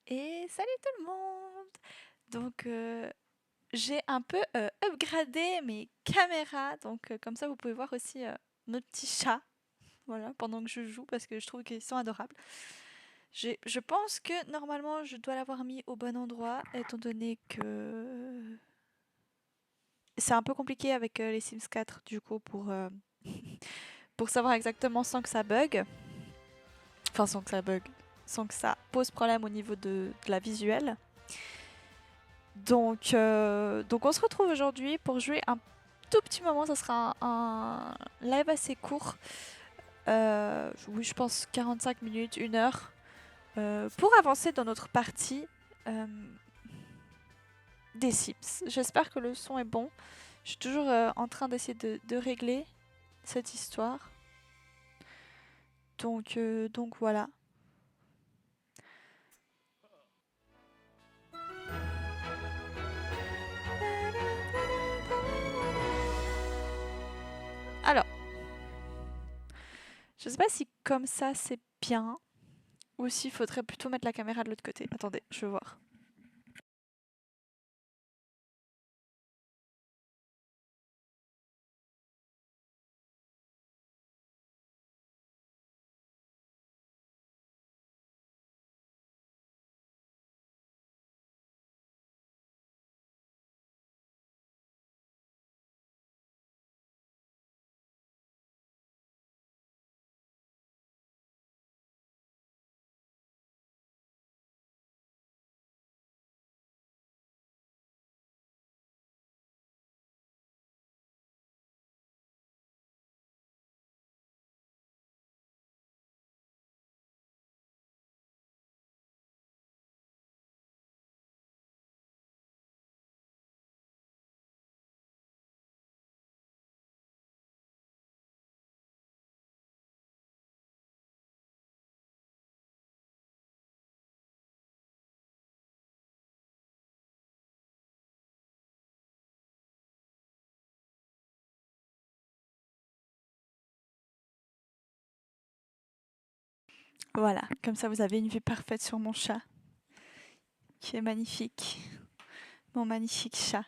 Et salut tout le monde! Donc j'ai un peu upgradé mes caméras, donc comme ça vous pouvez voir aussi nos petits chats, voilà, pendant que je joue parce que je trouve qu'ils sont adorables. Je pense que normalement je dois l'avoir mis au bon endroit, étant donné que c'est un peu compliqué avec les Sims 4 du coup pour savoir exactement sans que ça bug, enfin sans que ça bug, sans que ça pose problème au niveau de la visuelle. Donc on se retrouve aujourd'hui pour jouer un tout petit moment. Ça sera un live assez court. Oui, je pense 45 minutes, 1 heure. Pour avancer dans notre partie euh, des Sims. J'espère que le son est bon. Je suis toujours en train d'essayer de régler cette histoire. Donc voilà. Alors, je sais pas si comme ça c'est bien. Ou s'il faudrait plutôt mettre la caméra de l'autre côté. Attendez, je vais voir. Voilà, comme ça vous avez une vue parfaite sur mon chat, qui est magnifique. Mon magnifique chat,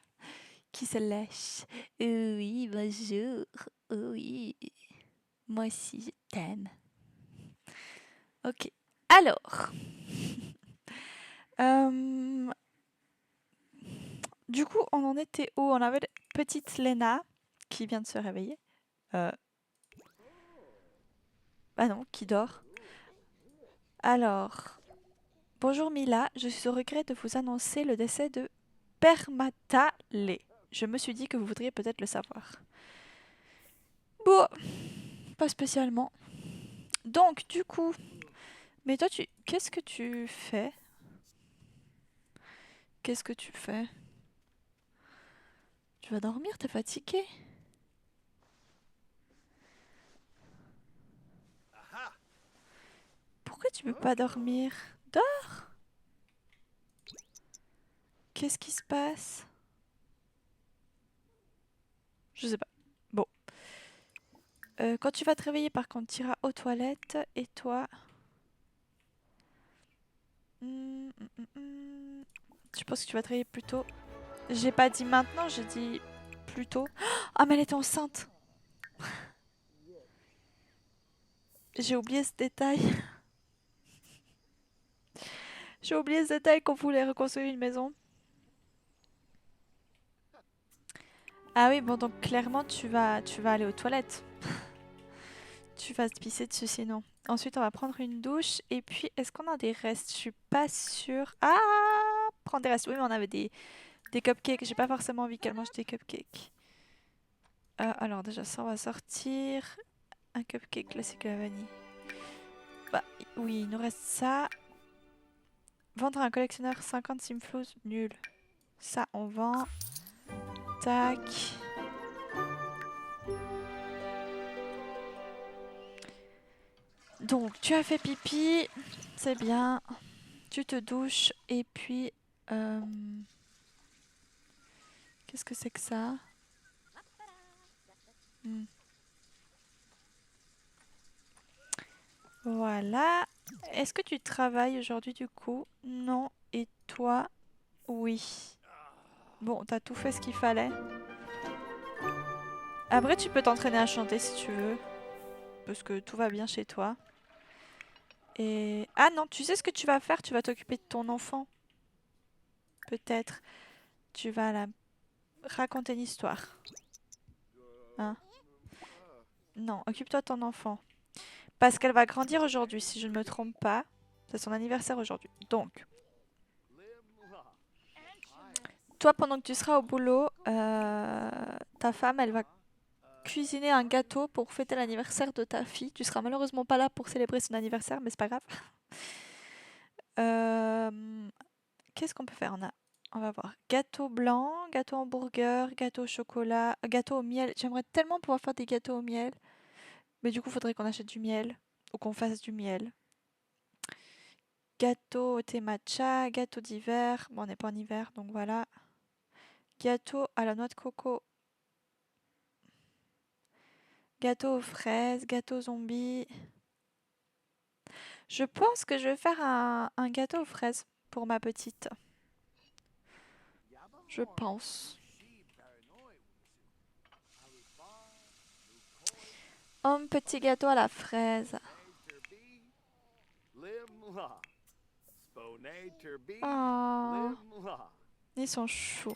qui se lèche. Oui, bonjour. Oui, moi aussi je t'aime. Ok, alors. euh, du coup, on en était où? On avait petite Lena, qui vient de se réveiller. Euh, Bah non, qui dort. Alors, bonjour Mila, je suis au regret de vous annoncer le décès de Permatale. Je me suis dit que vous voudriez peut-être le savoir. Bon, pas spécialement. Donc, du coup, mais toi, qu'est-ce que tu fais? Qu'est-ce que tu fais? Tu vas dormir, t'es fatigué? Pourquoi tu peux pas dormir? Dors! Qu'est-ce qui se passe? Je sais pas. Bon. Quand tu vas te réveiller, par contre, tu iras aux toilettes et toi... Je pense que tu vas te réveiller plus tôt. J'ai pas dit maintenant, j'ai dit plus tôt. Ah, mais elle était enceinte! J'ai oublié ce détail. J'ai oublié ce détail qu'on voulait reconstruire une maison. Ah oui, bon, donc clairement, tu vas aller aux toilettes. Tu vas te pisser dessus sinon. Ensuite, on va prendre une douche. Et puis, est-ce qu'on a des restes? Je suis pas sûre. Ah! Prendre des restes. Oui, mais on avait des cupcakes. J'ai pas forcément envie qu'elle mange des cupcakes. Alors, déjà, ça, on va sortir. Un cupcake classique à la vanille. Bah, oui, il nous reste ça. Vendre à un collectionneur 50 simflouz. Nul. Ça, on vend. Tac. Donc, tu as fait pipi. C'est bien. Tu te douches. Et puis... euh, Qu'est-ce que c'est que ça? Hmm. Voilà. Est-ce que tu travailles aujourd'hui du coup? Non. Et toi? Oui. Bon, t'as tout fait ce qu'il fallait. Après, tu peux t'entraîner à chanter si tu veux. Parce que tout va bien chez toi. Et... Ah non, tu sais ce que tu vas faire? Tu vas t'occuper de ton enfant. Peut-être. Tu vas la raconter une histoire. Hein? Non, occupe-toi de ton enfant. Parce qu'elle va grandir aujourd'hui, si je ne me trompe pas. C'est son anniversaire aujourd'hui. Donc, toi, pendant que tu seras au boulot, ta femme, elle va cuisiner un gâteau pour fêter l'anniversaire de ta fille. Tu seras malheureusement pas là pour célébrer son anniversaire, mais c'est pas grave. Euh, Qu'est-ce qu'on peut faire? On va voir. Gâteau blanc, gâteau hamburger, gâteau au chocolat, gâteau au miel. J'aimerais tellement pouvoir faire des gâteaux au miel. Mais du coup, il faudrait qu'on achète du miel. Ou qu'on fasse du miel. Gâteau au thé matcha, gâteau d'hiver. Bon, on n'est pas en hiver, donc voilà. Gâteau à la noix de coco. Gâteau aux fraises, gâteau zombie. Je pense que je vais faire un gâteau aux fraises pour ma petite. Je pense. Un petit gâteau à la fraise. Oh, ils sont choux.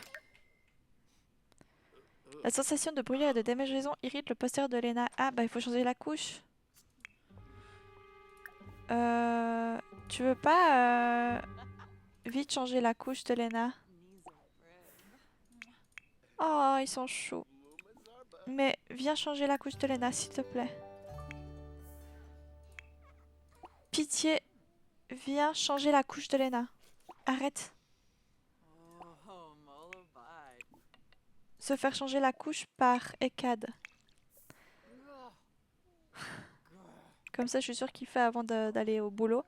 La sensation de brûlure et de démangeaison irrite le postérieur de Lena. Ah, bah il faut changer la couche. Euh, Tu veux pas vite changer la couche de Lena? Oh, ils sont choux. Mais viens changer la couche de Lena, s'il te plaît. Pitié, viens changer la couche de Lena. Arrête. Se faire changer la couche par Ekad. Comme ça, je suis sûre qu'il fait avant d'aller au boulot.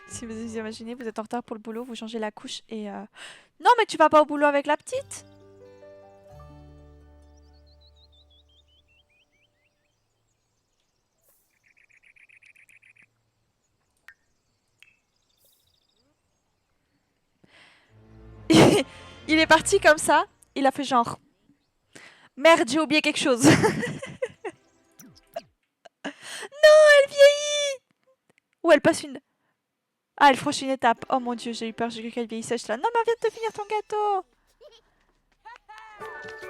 Si vous imaginez, vous êtes en retard pour le boulot, vous changez la couche et... Non, mais tu vas pas au boulot avec la petite? Il est parti comme ça, il a fait genre... Merde, j'ai oublié quelque chose. Non, elle vieillit! Ou elle passe une... Ah, elle franchit une étape. Oh mon dieu, j'ai eu peur, j'ai cru qu'elle vieillissait. J'étais là, non mais on vient de finir ton gâteau.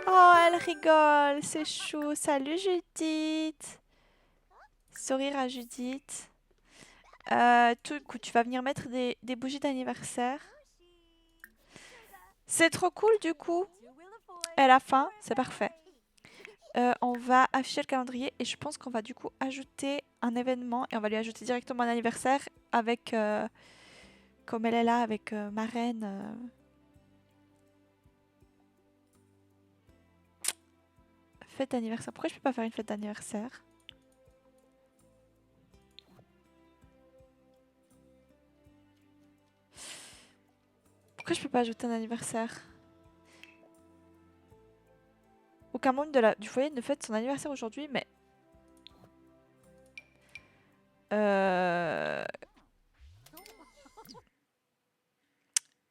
Oh, elle rigole, c'est chou. Salut Judith. Sourire à Judith. Tout coup, tu vas venir mettre des bougies d'anniversaire. C'est trop cool du coup. Elle a faim, c'est parfait. On va afficher le calendrier et je pense qu'on va du coup ajouter un événement et on va lui ajouter directement un anniversaire avec, comme elle est là, avec ma reine. Fête d'anniversaire. Pourquoi je peux pas faire une fête d'anniversaire? Pourquoi je peux pas ajouter un anniversaire? Aucun membre du foyer ne fête son anniversaire aujourd'hui, mais...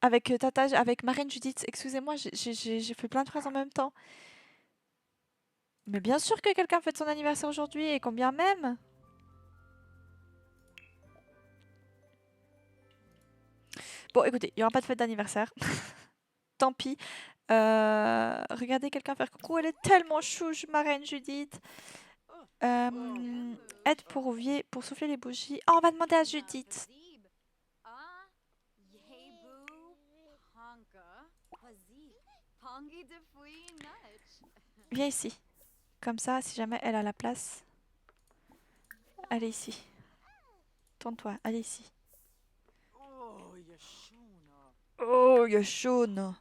Avec Tata, avec Marraine Judith, excusez-moi, j'ai fait plein de phrases en même temps. Mais bien sûr que quelqu'un fête son anniversaire aujourd'hui, et combien même? Bon, écoutez, il n'y aura pas de fête d'anniversaire. Tant pis. Regardez quelqu'un faire coucou, elle est tellement chouche, Marraine Judith. Aide pour souffler les bougies. Oh, on va demander à Judith. Viens ici. Comme ça, si jamais elle a la place. Allez ici. Tourne-toi, allez ici. Oh, Yashona.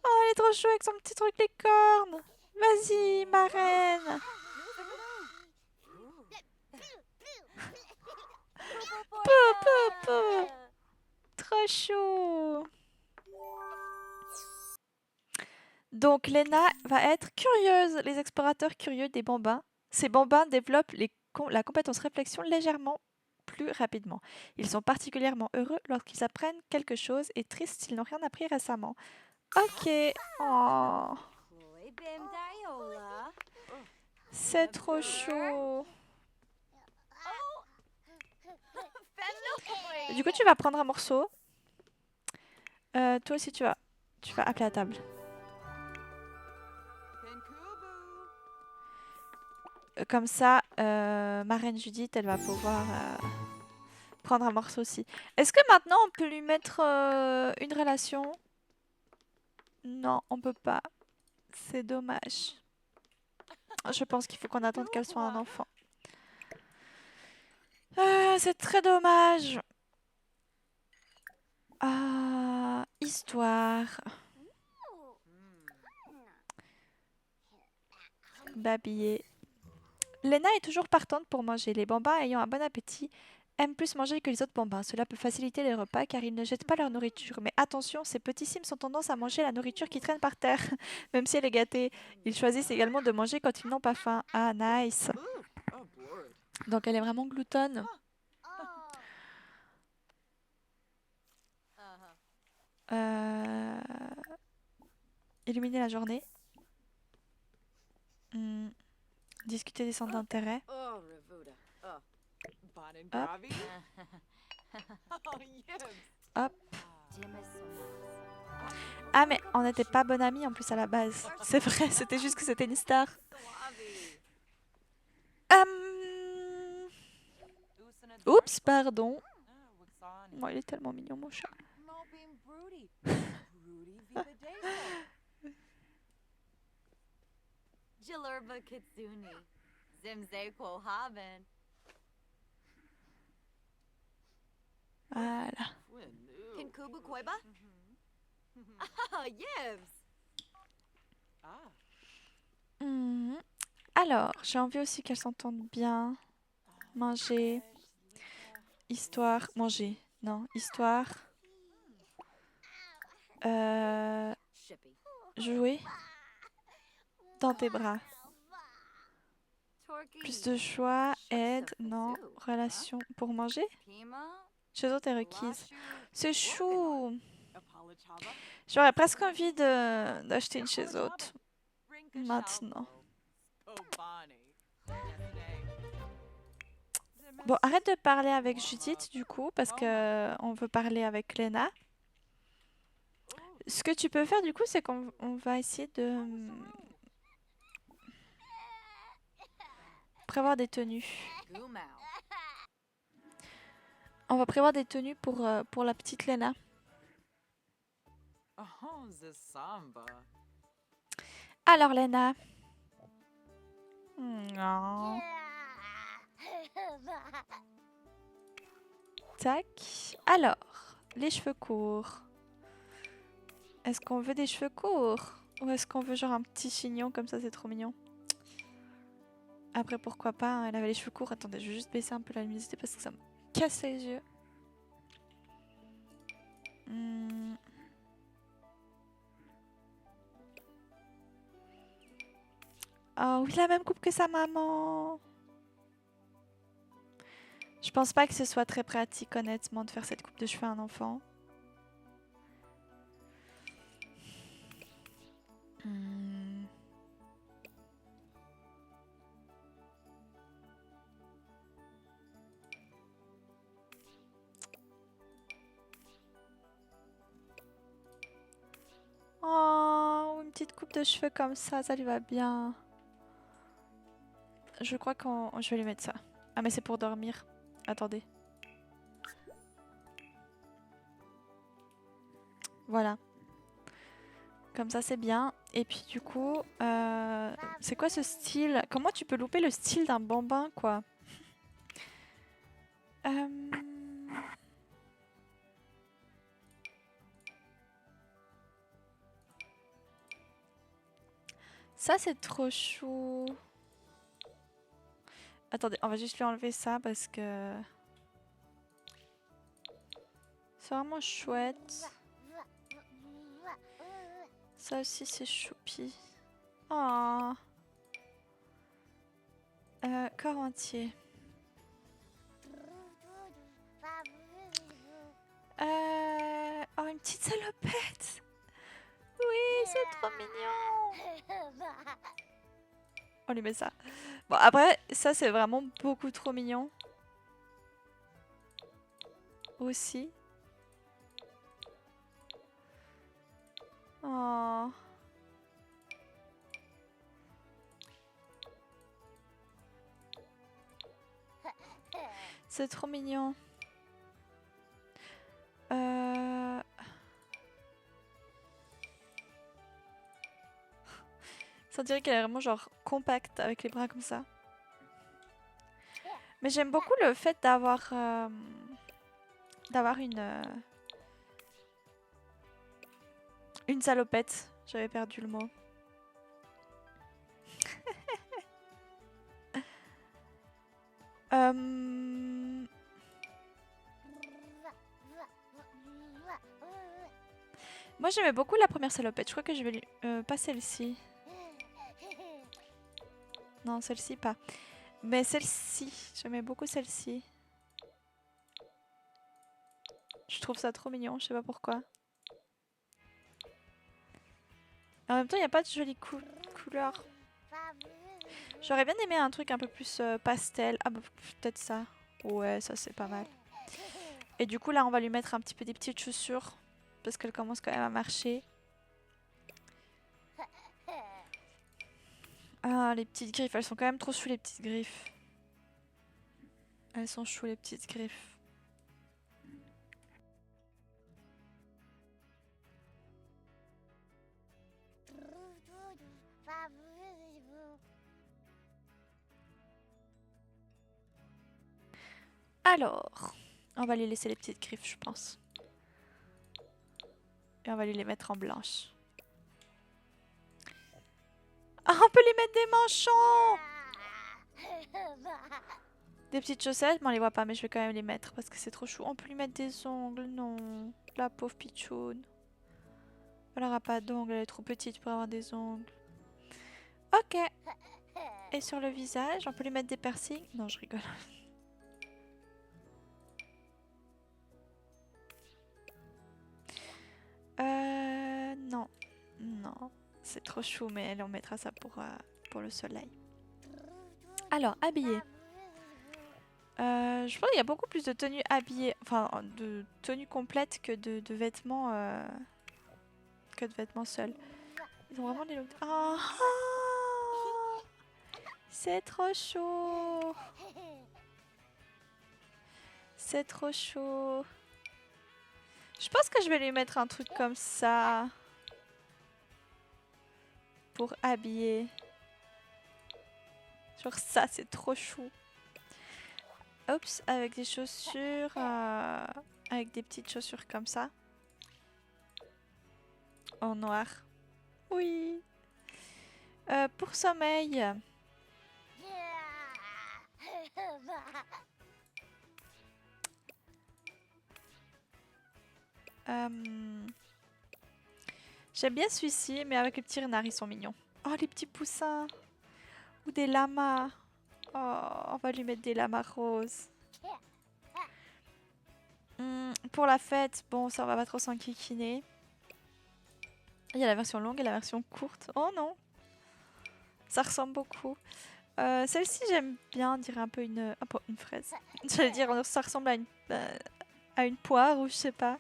Oh, elle est trop chou avec son petit truc licorne. Vas-y, ma reine. Pou, pou, pou. Trop chou. Donc Lena va être curieuse. Les explorateurs curieux des bambins. Ces bambins développent la compétence réflexion légèrement plus rapidement. Ils sont particulièrement heureux lorsqu'ils apprennent quelque chose et tristes s'ils n'ont rien appris récemment. Ok. Oh, c'est trop chaud. Du coup, tu vas prendre un morceau. Toi aussi, tu vas appeler à table. Comme ça, ma reine Judith, elle va pouvoir prendre un morceau aussi. Est-ce que maintenant, on peut lui mettre une relation? Non, on peut pas. C'est dommage. Je pense qu'il faut qu'on attende qu'elle soit un enfant. C'est très dommage. Ah, histoire. Babiller. Lena est toujours partante pour manger. Les bambins ayant un bon appétit aiment plus manger que les autres bambins. Cela peut faciliter les repas car ils ne jettent pas leur nourriture. Mais attention, ces petits Sims ont tendance à manger la nourriture qui traîne par terre, même si elle est gâtée. Ils choisissent également de manger quand ils n'ont pas faim. Ah, nice. Donc elle est vraiment gloutonne. Illuminer la journée. Discuter des centres d'intérêt. Hop. Hop. Ah mais on n'était pas bonnes amies en plus à la base. C'est vrai, c'était juste que c'était une star. Oups, pardon. Oh, il est tellement mignon mon chat. Voilà. Alors, j'ai envie aussi qu'elles s'entendent bien. Manger. Histoire. Manger. Non, histoire. Jouer. Dans tes bras. Plus de choix. Aide. Non. Relation. Pour manger. Chez autres est requise. C'est chou. J'aurais presque envie d'acheter une chez autres. Maintenant. Bon, arrête de parler avec Judith du coup, parce que on veut parler avec Lena. Ce que tu peux faire du coup, c'est qu'on va essayer de prévoir des tenues. On va prévoir des tenues pour la petite Lena. Alors Lena. Non. Tac. Alors, les cheveux courts. Est-ce qu'on veut des cheveux courts? Ou est-ce qu'on veut genre un petit chignon comme ça, c'est trop mignon? Après, pourquoi pas, hein, elle avait les cheveux courts. Attendez, je vais juste baisser un peu la luminosité parce que ça me casse les yeux. Oh oui, la même coupe que sa maman. Je pense pas que ce soit très pratique, honnêtement, de faire cette coupe de cheveux à un enfant. Oh, une petite coupe de cheveux comme ça lui va bien. Je crois je vais lui mettre ça. Ah mais c'est pour dormir. Attendez. Voilà. Comme ça c'est bien. Et puis du coup, c'est quoi ce style? Comment tu peux louper le style d'un bambin quoi? Ça c'est trop chou. Attendez, on va juste lui enlever ça parce que... C'est vraiment chouette. Ça aussi, c'est choupi. Oh. Corps entier. Oh, une petite salopette. Oui, c'est trop mignon. On lui met ça. Bon, après, ça, c'est vraiment beaucoup trop mignon. Aussi. Oh. C'est trop mignon. Ça dirait qu'elle est vraiment genre compacte avec les bras comme ça. Mais j'aime beaucoup le fait d'avoir une salopette. J'avais perdu le mot. Moi j'aimais beaucoup la première salopette. Je crois que je vais lui... pas celle-ci. Non, celle-ci pas. Mais celle-ci. J'aimais beaucoup celle-ci. Je trouve ça trop mignon. Je sais pas pourquoi. En même temps, il n'y a pas de jolies couleurs. J'aurais bien aimé un truc un peu plus pastel. Ah bah peut-être ça. Ouais, ça c'est pas mal. Et du coup là on va lui mettre un petit peu des petites chaussures. Parce qu'elle commence quand même à marcher. Ah les petites griffes, elles sont quand même trop chou les petites griffes. Elles sont chou les petites griffes. Alors, on va lui laisser les petites griffes je pense. Et on va lui les mettre en blanche. Ah, on peut lui mettre des manchons! Des petites chaussettes, mais on les voit pas, mais je vais quand même les mettre parce que c'est trop chou. On peut lui mettre des ongles, non. La pauvre pitchoune. Elle aura pas d'ongles, elle est trop petite pour avoir des ongles. Ok. Et sur le visage, on peut lui mettre des piercings? Non, je rigole. Non. Non. C'est trop chou, mais on mettra ça pour le soleil. Alors, habillé. Je pense qu'il y a beaucoup plus de tenues habillées, enfin de tenues complètes que de vêtements seuls. Ils ont vraiment des looks. Oh, oh, c'est trop chaud. C'est trop chaud. Je pense que je vais lui mettre un truc comme ça pour habiller. Genre ça, c'est trop chou. Oups, avec des chaussures, avec des petites chaussures comme ça. En noir. Oui. Pour sommeil. J'aime bien celui-ci, mais avec les petits renards, ils sont mignons. Oh, les petits poussins. Ou des lamas. Oh, on va lui mettre des lamas roses. Pour la fête, bon, ça on va pas trop s'enquiquiner. Il y a la version longue et la version courte. Oh non. Ça ressemble beaucoup. Celle-ci, j'aime bien, on dirait un peu une... Oh, pas une fraise. J'allais dire, ça ressemble à une poire ou je sais pas.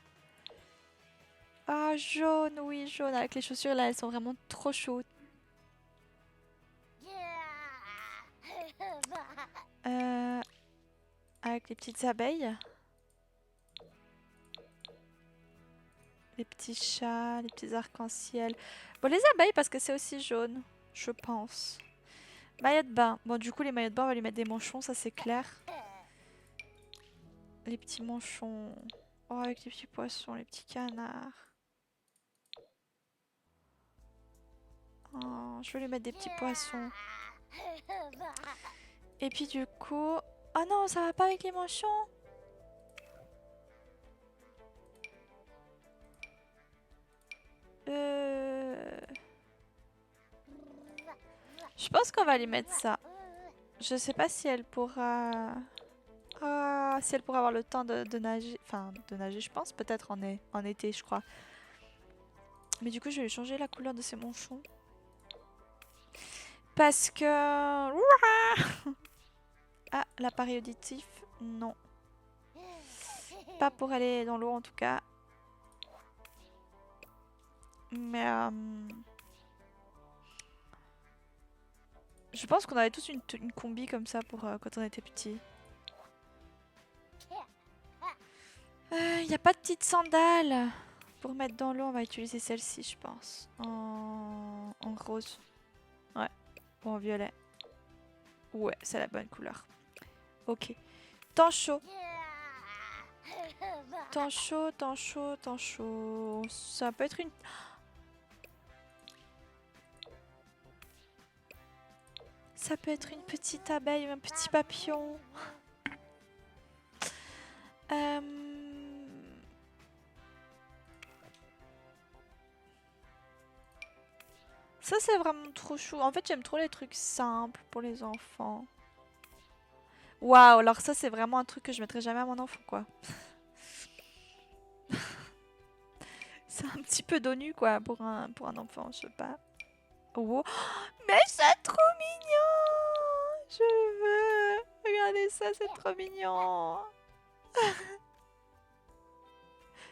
Ah, jaune, oui, jaune. Avec les chaussures, là, elles sont vraiment trop chaudes. Avec les petites abeilles. Les petits chats, les petits arcs-en-ciel. Bon, les abeilles, parce que c'est aussi jaune, je pense. Maillot de bain. Bon, du coup, les maillots de bain, on va lui mettre des manchons, ça c'est clair. Les petits manchons. Oh, avec les petits poissons, les petits canards. Oh, je vais lui mettre des petits poissons. Et puis du coup... Oh non, ça va pas avec les manchons. Euh... Je pense qu'on va lui mettre ça. Je sais pas si elle pourra... Ah, si elle pourra avoir le temps de nager. Enfin, de nager, je pense. Peut-être en été, je crois. Mais du coup, je vais lui changer la couleur de ses manchons. Parce que... Ah, l'appareil auditif. Non. Pas pour aller dans l'eau, en tout cas. Mais... je pense qu'on avait tous une combi comme ça pour quand on était petits. Il n'y a pas de petites sandales. Pour mettre dans l'eau, on va utiliser celle-ci, je pense. En rose. Ouais. Ou en violet. Ouais, c'est la bonne couleur. Ok. Temps chaud. Temps chaud, temps chaud, temps chaud. Ça peut être une... Ça peut être une petite abeille ou un petit papillon. Ça, c'est vraiment trop chou. En fait, j'aime trop les trucs simples pour les enfants. Waouh, alors ça, c'est vraiment un truc que je mettrais jamais à mon enfant, quoi. C'est un petit peu dos nu, quoi, pour un enfant, je sais pas. Oh, mais c'est trop mignon! Je veux! Regardez ça, c'est trop mignon!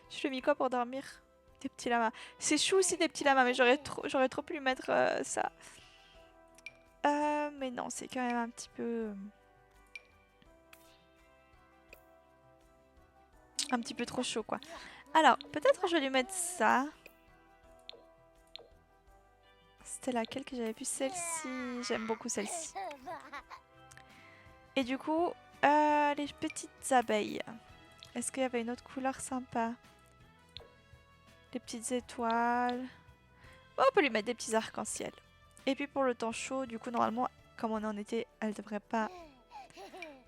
Je lui ai mis quoi pour dormir? Des petits lamas. C'est chou aussi des petits lamas, mais j'aurais trop pu lui mettre ça. Mais non, c'est quand même un petit peu... Un petit peu trop chaud, quoi. Alors, peut-être je vais lui mettre ça. C'était laquelle que j'avais vue? Celle-ci. J'aime beaucoup celle-ci. Et du coup, les petites abeilles. Est-ce qu'il y avait une autre couleur sympa? Les petites étoiles. Bon, on peut lui mettre des petits arcs-en-ciel. Et puis pour le temps chaud, du coup, normalement, comme on est en été, elle devrait pas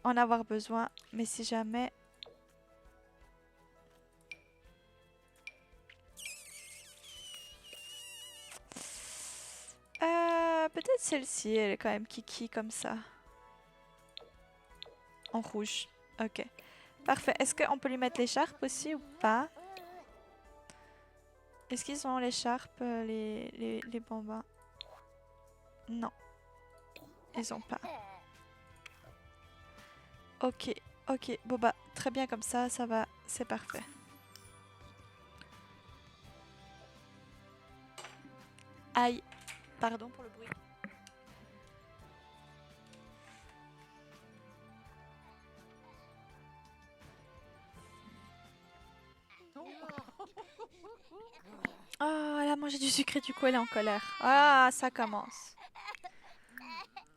en avoir besoin. Mais si jamais... peut-être celle-ci, elle est quand même kiki comme ça. En rouge. Ok. Parfait. Est-ce qu'on peut lui mettre l'écharpe aussi ou pas? Est-ce qu'ils ont l'écharpe, les bambins? Non. Ils ont pas. Ok. Ok. Bon bah, très bien comme ça va. C'est parfait. Aïe. Pardon pour le bruit. Oh, elle a mangé du sucre et du coup elle est en colère. Ah, ça commence.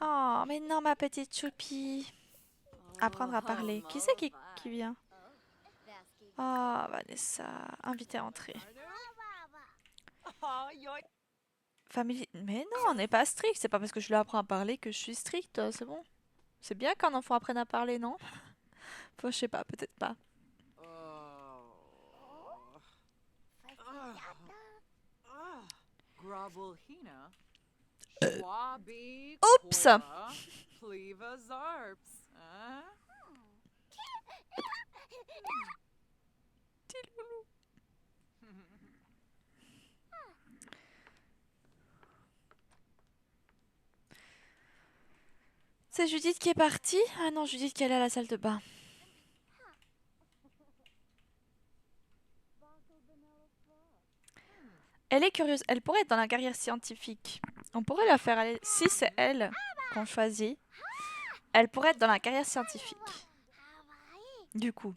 Oh, mais non, ma petite choupie. Apprendre à parler. Qui c'est qui vient? Oh, Vanessa. Invitée à entrer. Famille... Mais non, on n'est pas strict. C'est pas parce que je lui apprends à parler que je suis stricte. C'est bon. C'est bien qu'un enfant apprenne à parler, non? Enfin, je sais pas, peut-être pas. Oups! Petit loulou. C'est Judith qui est partie? Ah non, Judith qui est allée à la salle de bain. Elle est curieuse. Elle pourrait être dans la carrière scientifique. On pourrait la faire aller... Si c'est elle qu'on choisit, elle pourrait être dans la carrière scientifique. Du coup.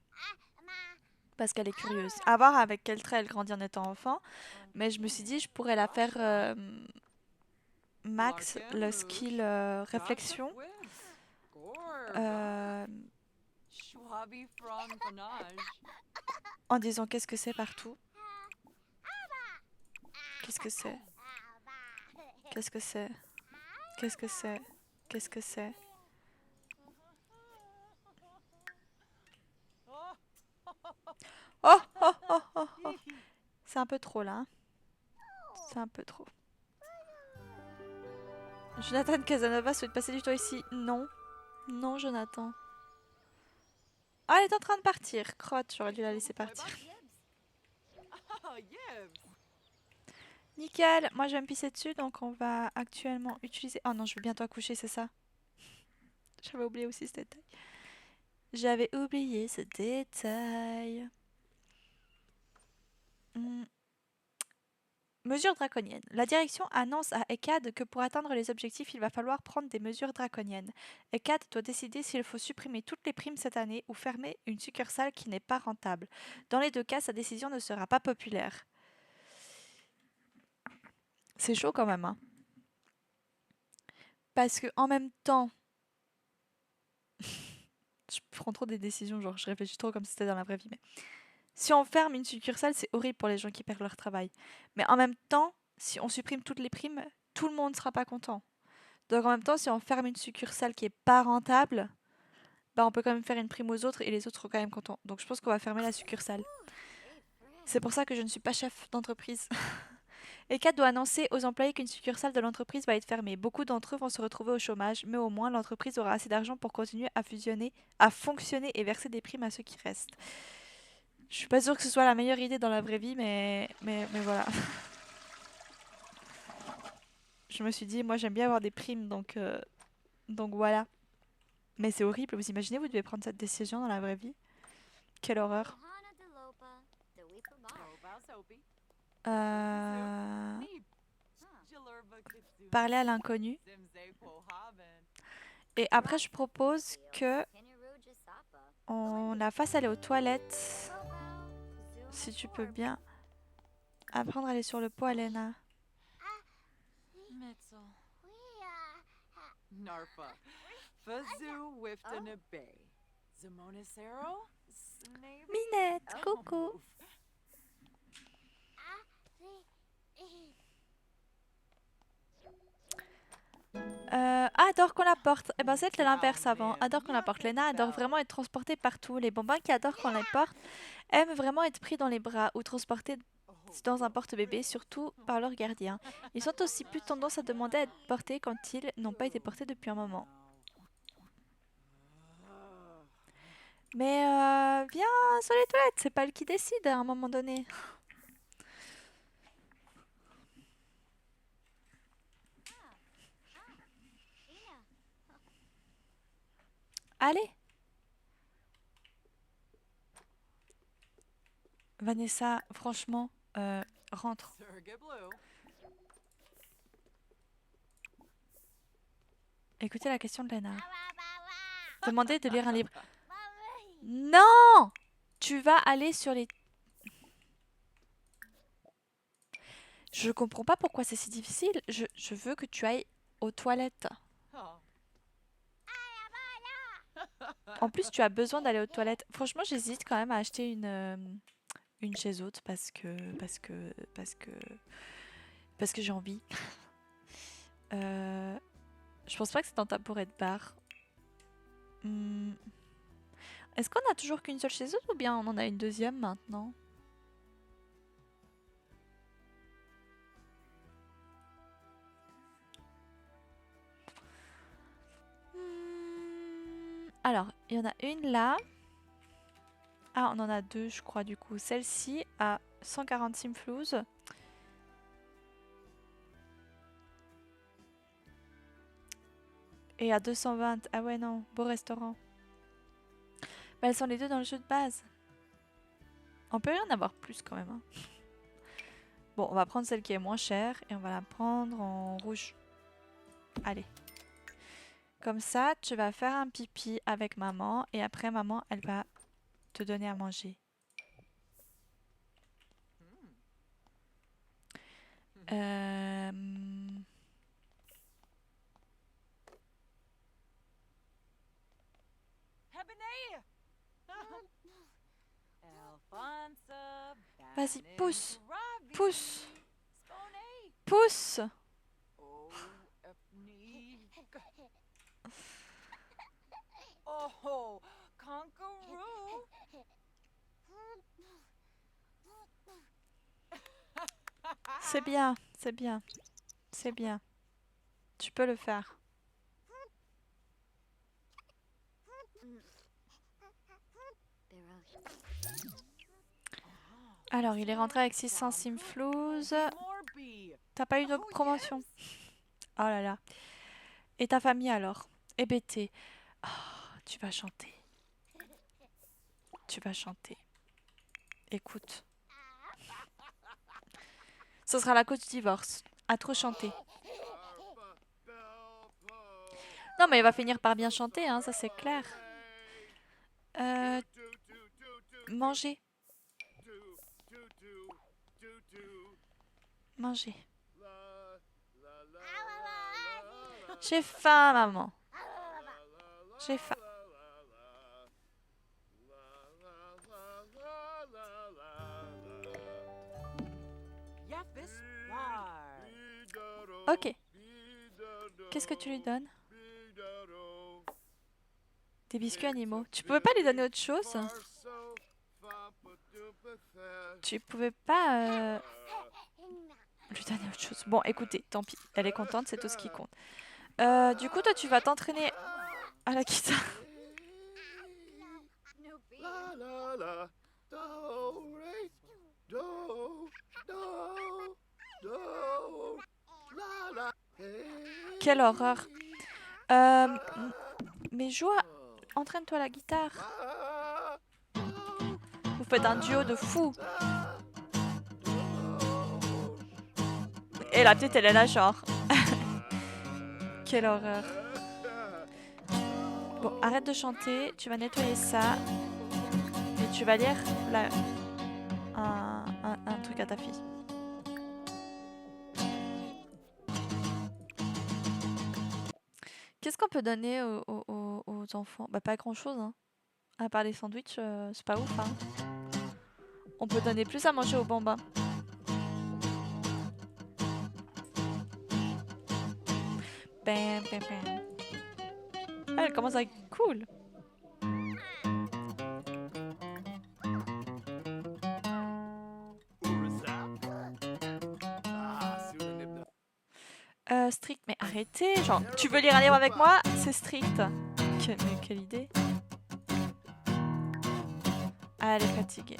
Parce qu'elle est curieuse. À voir avec quel trait elle grandit en étant enfant. Mais je me suis dit, je pourrais la faire max, le skill réflexion. En disant qu'est-ce que c'est partout. Qu'est-ce que c'est? Qu'est-ce que c'est? Qu'est-ce que c'est? Qu'est-ce que c'est? Oh, oh, oh, oh, oh. C'est un peu trop là. Hein. C'est un peu trop. Jonathan Casanova souhaite passer du temps ici. Non. Non, Jonathan. Ah, elle est en train de partir. Crotte, j'aurais dû la laisser partir. Nickel. Moi, je vais me pisser dessus, donc on va actuellement utiliser... Oh non, je vais bientôt accoucher, c'est ça. J'avais oublié aussi ce détail. J'avais oublié ce détail. Mesures draconiennes. La direction annonce à ECAD que pour atteindre les objectifs, il va falloir prendre des mesures draconiennes. ECAD doit décider s'il faut supprimer toutes les primes cette année ou fermer une succursale qui n'est pas rentable. Dans les deux cas, sa décision ne sera pas populaire. C'est chaud quand même, hein. Parce que en même temps, je prends trop des décisions, genre je réfléchis trop comme si c'était dans la vraie vie. Mais si on ferme une succursale, c'est horrible pour les gens qui perdent leur travail. Mais en même temps, si on supprime toutes les primes, tout le monde ne sera pas content. Donc en même temps, si on ferme une succursale qui est pas rentable, bah on peut quand même faire une prime aux autres et les autres seront quand même contents. Donc je pense qu'on va fermer la succursale. C'est pour ça que je ne suis pas chef d'entreprise. ECAD doit annoncer aux employés qu'une succursale de l'entreprise va être fermée. Beaucoup d'entre eux vont se retrouver au chômage, mais au moins l'entreprise aura assez d'argent pour continuer à fusionner, à fonctionner et verser des primes à ceux qui restent. Je suis pas sûre que ce soit la meilleure idée dans la vraie vie, mais voilà. Je me suis dit, moi j'aime bien avoir des primes, donc voilà. Mais c'est horrible, vous imaginez, vous devez prendre cette décision dans la vraie vie? Quelle horreur. Parler à l'inconnu. Et après, je propose que on la fasse aller aux toilettes. Si tu peux bien apprendre à aller sur le pot, Alena. Minette, coucou. Adore qu'on la porte. Eh ben, c'est l'inverse avant. Adore qu'on la porte. Lena adore vraiment être transportée partout. Les bambins qui adorent qu'on les porte aiment vraiment être pris dans les bras ou transportés dans un porte-bébé, surtout par leur gardien. Ils ont aussi plus tendance à demander à être portés quand ils n'ont pas été portés depuis un moment. Mais viens sur les toilettes, c'est pas elle qui décide à un moment donné. Allez. Vanessa, franchement, rentre. Écoutez la question de Lena. Demandez de lire un livre. Non! Tu vas aller sur les... Je comprends pas pourquoi c'est si difficile. Je veux que tu ailles aux toilettes. En plus, tu as besoin d'aller aux toilettes. Franchement, j'hésite quand même à acheter une chaise haute parce que j'ai envie. Je pense pas que c'est dans ta tabouret de bar. Est-ce qu'on a toujours qu'une seule chaise haute ou bien on en a une deuxième maintenant? Alors, il y en a une là. Ah, on en a deux, je crois, du coup. Celle-ci a 140 simflouz. Et à 220. Ah ouais, non. Beau restaurant. Bah, elles sont les deux dans le jeu de base. On peut rien avoir plus quand même. Hein. Bon, on va prendre celle qui est moins chère. Et on va la prendre en rouge. Allez. Comme ça, tu vas faire un pipi avec maman. Et après, maman, elle va te donner à manger. Vas-y, pousse. Pousse. Pousse. Oh, kangaroo. C'est bien, C'est bien. C'est bien. Tu peux le faire. Alors, il est rentré avec 600 simflouz. T'as pas eu de promotion. Oh là là. Et ta famille alors? Hébété. Oh, tu vas chanter. Tu vas chanter. Écoute. Ce sera la cause du divorce. À trop chanter. Non, mais il va finir par bien chanter, hein, ça c'est clair. Manger. Manger. J'ai faim, maman. J'ai faim. Ok. Qu'est-ce que tu lui donnes? Des biscuits animaux. Tu pouvais pas lui donner autre chose? Tu pouvais pas lui donner autre chose. Bon, écoutez, tant pis. Elle est contente, c'est tout ce qui compte. Du coup, toi, tu vas t'entraîner à la guitare. Quelle horreur. Mais joue, entraîne-toi à la guitare. Vous faites un duo de fou. Et la petite, elle est là, genre. Quelle horreur. Bon, arrête de chanter. Tu vas nettoyer ça. Et tu vas lire un truc à ta fille. Qu'est-ce qu'on peut donner aux enfants? Bah, pas grand-chose, hein. À part les sandwichs, c'est pas ouf, hein. On peut donner plus à manger aux bambins. Bam, bam, bam. Ah, elle commence à être cool. Strict, mais arrêtez, genre, tu veux lire un livre avec moi? C'est strict. Mais quelle idée. Ah, elle est fatiguée.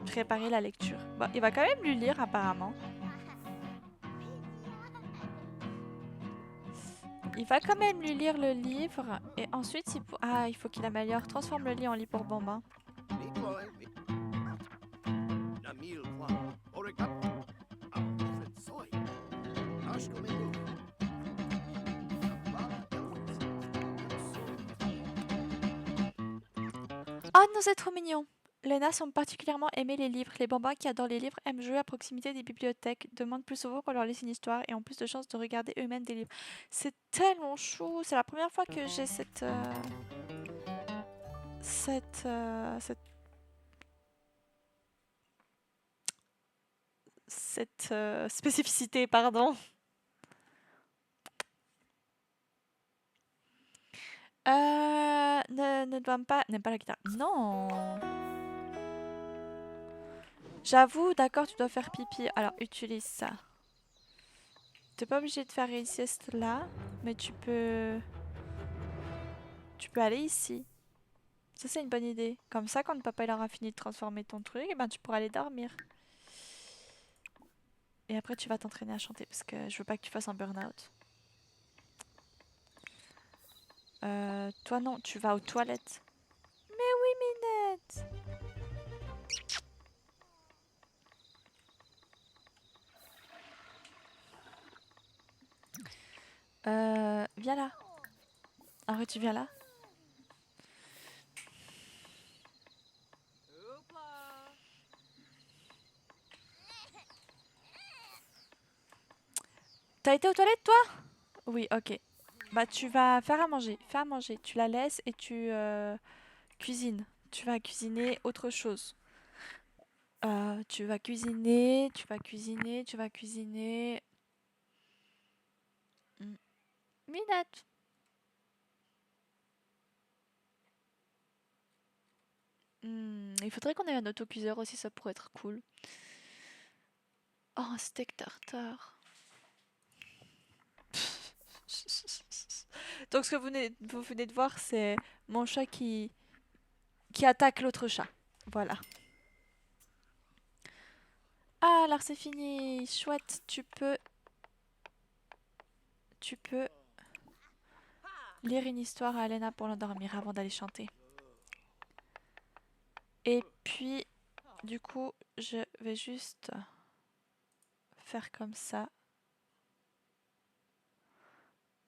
Préparer la lecture. Bon, il va quand même lui lire apparemment. Il va quand même lui lire le livre. Et ensuite, il faut qu'il améliore. Transforme le lit en lit pour bambin. Oh non, c'est trop mignon. Les nains sont particulièrement aimés les livres. Les bambins qui adorent les livres aiment jouer à proximité des bibliothèques, demandent plus souvent qu'on leur laisse une histoire et ont plus de chances de regarder eux-mêmes des livres. C'est tellement chou. C'est la première fois que j'ai cette spécificité, pardon. Ne dois pas... N'aime pas la guitare. Non. J'avoue, d'accord, tu dois faire pipi. Alors, utilise ça. T'es pas obligé de faire une sieste là, mais tu peux... Tu peux aller ici. Ça, c'est une bonne idée. Comme ça, quand papa il aura fini de transformer ton truc, eh ben, tu pourras aller dormir. Et après, tu vas t'entraîner à chanter parce que je veux pas que tu fasses un burn-out. Toi, non, tu vas aux toilettes. Mais oui, Minette! Viens là. Arrête, tu viens là. T'as été aux toilettes, toi? Oui, ok. Bah, tu vas faire à manger. Fais à manger. Tu la laisses et tu cuisines. Tu vas cuisiner autre chose. Tu vas cuisiner, tu vas cuisiner, tu vas cuisiner. Minette. Il faudrait qu'on ait un autocuiseur aussi, ça pourrait être cool. Oh, un steak tartare. Donc ce que vous venez de voir, c'est mon chat qui attaque l'autre chat. Voilà. Ah, alors c'est fini. Chouette, tu peux lire une histoire à Elena pour l'endormir avant d'aller chanter. Et puis, du coup, je vais juste faire comme ça.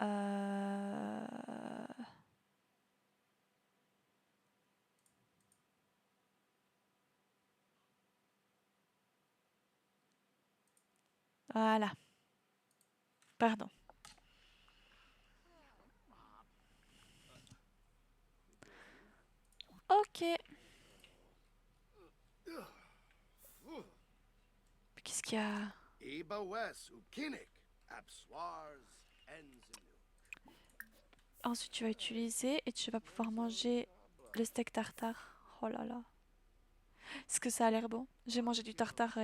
Euh... Voilà. Pardon. Ok. Qu'est-ce qu'il y a? Ensuite, tu vas utiliser et tu vas pouvoir manger le steak tartare. Oh là là. Est-ce que ça a l'air bon? J'ai mangé du tartare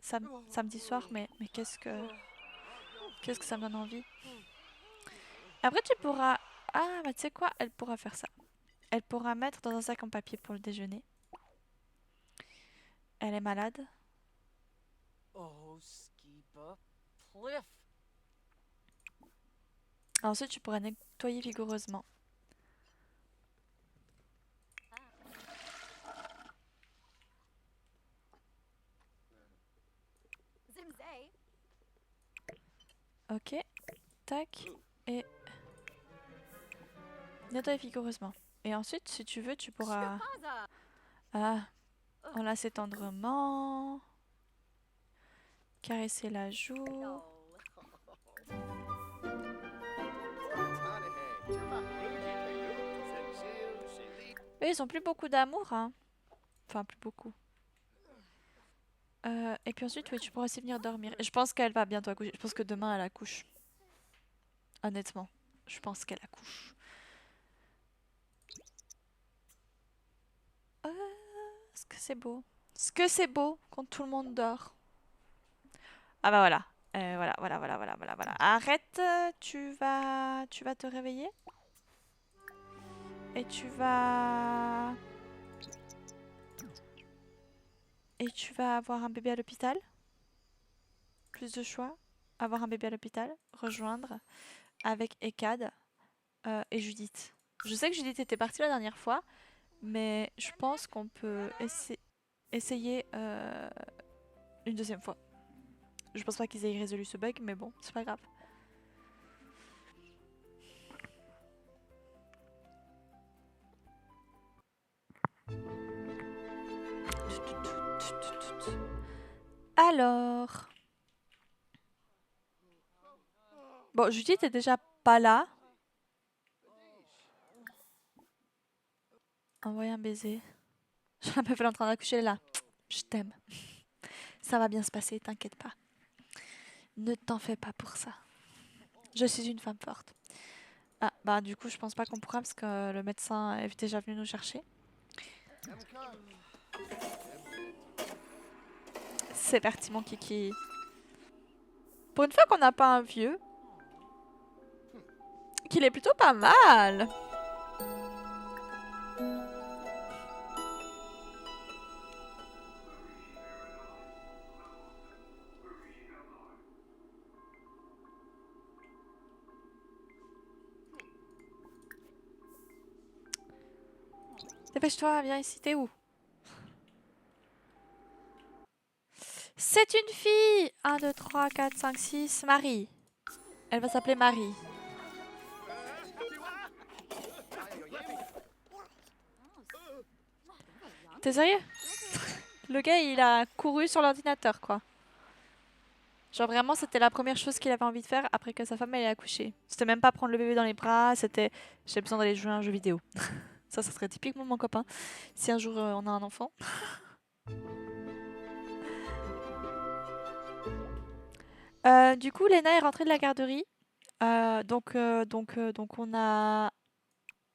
samedi soir, mais qu'est-ce que ça me donne envie. Après, tu pourras... Ah, bah tu sais quoi? Elle pourra faire ça. Elle pourra mettre dans un sac en papier pour le déjeuner. Elle est malade. Oh, Skiba Pliff. Ensuite, tu pourras nettoyer vigoureusement. Zimzay. Ok. Tac. Et nettoyer vigoureusement. Et ensuite, si tu veux, tu pourras... Shkapaza. Ah, enlacer tendrement. Caresser la joue. Eux, ils ont plus beaucoup d'amour, hein. Enfin, plus beaucoup. Et puis ensuite, oui, tu pourras aussi venir dormir. Et je pense qu'elle va bientôt accoucher. Je pense que demain, elle accouche. Honnêtement. Je pense qu'elle accouche. Est-ce que c'est beau? Est-ce que c'est beau quand tout le monde dort? Ah bah voilà. Voilà. Arrête, tu vas te réveiller. Et tu vas avoir un bébé à l'hôpital. Plus de choix. Avoir un bébé à l'hôpital. Rejoindre avec Ekad et Judith. Je sais que Judith était partie la dernière fois, mais je pense qu'on peut essayer une deuxième fois. Je pense pas qu'ils aient résolu ce bug, mais bon, c'est pas grave. Alors... Bon, Judith est déjà pas là. Envoyer un baiser. La meuf, elle est en train d'accoucher, elle est là. Je t'aime. Ça va bien se passer, t'inquiète pas. Ne t'en fais pas pour ça. Je suis une femme forte. Ah, bah du coup, je pense pas qu'on pourra parce que le médecin est déjà venu nous chercher. C'est parti, mon kiki. Pour une fois qu'on n'a pas un vieux, qu'il est plutôt pas mal. Dépêche-toi, viens ici, t'es où? C'est une fille! 1, 2, 3, 4, 5, 6. Marie. Elle va s'appeler Marie. T'es sérieux? Le gars, il a couru sur l'ordinateur, quoi. Genre vraiment, c'était la première chose qu'il avait envie de faire après que sa femme elle ait accouché. C'était même pas prendre le bébé dans les bras, c'était j'ai besoin d'aller jouer à un jeu vidéo. Ça serait typiquement mon copain. Si un jour on a un enfant. Du coup, Lena est rentrée de la garderie. Donc on a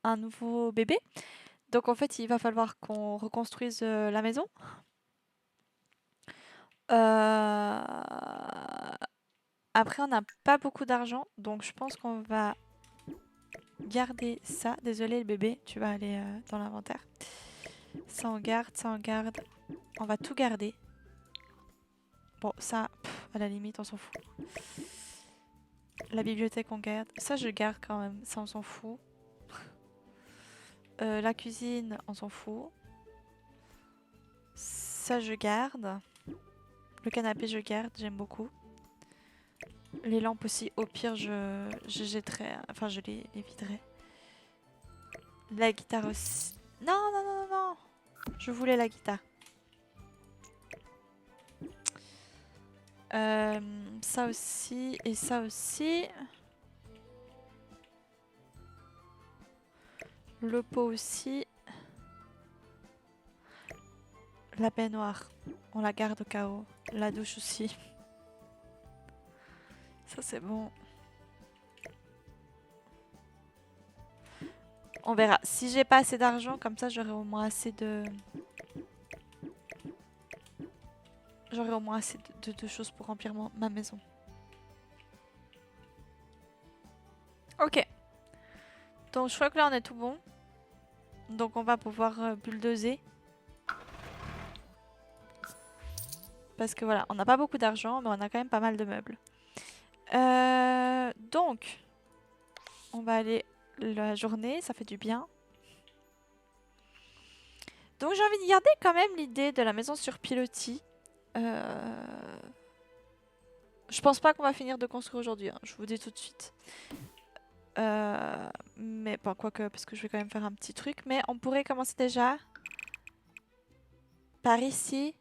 un nouveau bébé. Donc en fait, il va falloir qu'on reconstruise la maison. Après, on n'a pas beaucoup d'argent, donc je pense qu'on va garder ça. Désolé le bébé, tu vas aller dans l'inventaire. Ça on garde, ça on garde. On va tout garder. Bon, ça, à la limite, on s'en fout. La bibliothèque, on garde. Ça, je garde quand même. Ça, on s'en fout. La cuisine, on s'en fout. Ça, je garde. Le canapé, je garde. J'aime beaucoup. Les lampes aussi, au pire, je jetterai. Enfin, je les viderai. La guitare aussi. Non, non, non, non, non. Je voulais la guitare. Ça aussi et ça aussi. Le pot aussi. La baignoire, on la garde au cas où. La douche aussi. Ça c'est bon. On verra. Si j'ai pas assez d'argent, comme ça j'aurai au moins assez de... J'aurai au moins assez de choses pour remplir ma maison. Ok. Donc je crois que là on est tout bon. Donc on va pouvoir bulldozer. Parce que voilà, on n'a pas beaucoup d'argent, mais on a quand même pas mal de meubles. Donc, on va aller la journée, ça fait du bien. Donc j'ai envie de garder quand même l'idée de la maison sur pilotis. Je pense pas qu'on va finir de construire aujourd'hui, hein, je vous dis tout de suite. Mais bon, quoique, parce que je vais quand même faire un petit truc. Mais on pourrait commencer déjà par ici.